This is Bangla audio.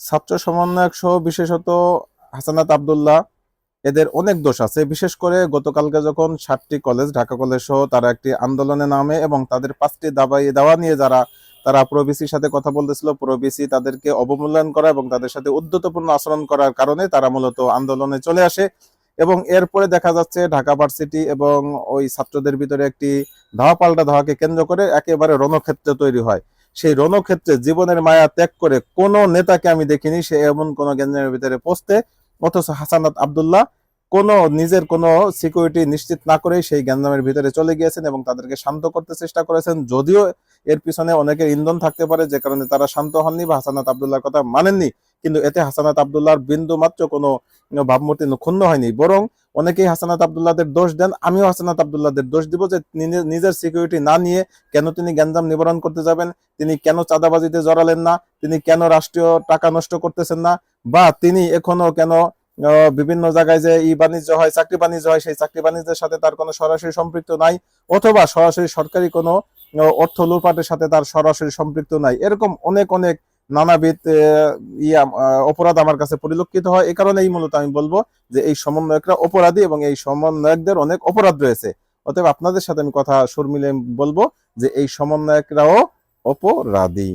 ছাত্র সমন্বয়ক সহ বিশেষত হাসানাত আব্দুল্লাহ এদের অনেক দোষ আছে। বিশেষ করে গতকালকে যখন 7টি কলেজ, ঢাকা কলেজ সহ তারা একটি আন্দোলনে নামে এবং তাদের 5টি দাওয়া নিয়ে তারা প্রবিসির সাথে কথা বলতেছিল, প্রবিসি তাদেরকে অবমূল্যায়ন করা এবং তাদের সাথে উদ্ধতপূর্ণ আচরণ করার কারণে তারা মূলত আন্দোলনে চলে আসে। এবং এরপরে দেখা যাচ্ছে ঢাকা ভার্সিটি এবং ওই ছাত্রদের ভিতরে একটি ধাওয়া পাল্টা ধাওয়াকে কেন্দ্র করে একেবারে রণক্ষেত্র তৈরি হয়। সেই রণক্ষেত্রে জীবনের মায়া ত্যাগ করে কোন নেতাকে আমি দেখিনি সে এমন কোন গ্যাঞ্জামের ভিতরে পৌঁছতে, অথচ হাসানাত আব্দুল্লাহ নিজের কোনো সিকিউরিটি নিশ্চিত না করেই সেই গ্যাঞ্জামের ভিতরে চলে গিয়েছেন এবং তাদেরকে শান্ত করতে চেষ্টা করেছেন। যদিও এর পিছনে অনেকের ইন্ধন থাকতে পারে যে কারণে তারা শান্ত হননি বা হাসানাত আব্দুল্লাহর কথা মানেননি, কিন্তু এতে হাসানাত আব্দুল্লাহর বিন্দু মাত্র কোনো ভাবমূর্তি ক্ষুণ্ণ হয়নি। বরং অনেকেই হাসানাত আব্দুল্লাহদের দোষ দেন, আমিও হাসানাত আব্দুল্লাহদের দোষ দিব যে নিজের সিকিউরিটি না নিয়ে কেন তিনি গ্যাঞ্জাম নিবারণ করতে যাবেন, তিনি কেন চাঁদাবাজিতে জড়ালেন না, তিনি কেন রাষ্ট্রীয় টাকা নষ্ট করতেছেন না, বা তিনি এখনো কেন বিভিন্ন জায়গায় যে বাণিজ্য হয়, চাকরি বাণিজ্য হয়, সেই চাকরি বাণিজ্যের সাথে তার কোনো সরাসরি সম্পৃক্ত নাই, অথবা সরাসরি সরকারি কোনো অর্থ লুটপাটের সাথে তার সরাসরি সম্পৃক্ত নাই। এরকম অনেক অনেক নানাবিধ অপরাধ আমার কাছে পরিলক্ষিত হয়। এই কারণেই মূলত আমি বলবো যে এই সমন্বয়করা অপরাধী এবং এই সমন্বয়কদের অনেক অপরাধ রয়েছে। অতএব আপনাদের সাথে আমি কথা সুর মিলে বলবো যে এই সমন্বয়করাও অপরাধী।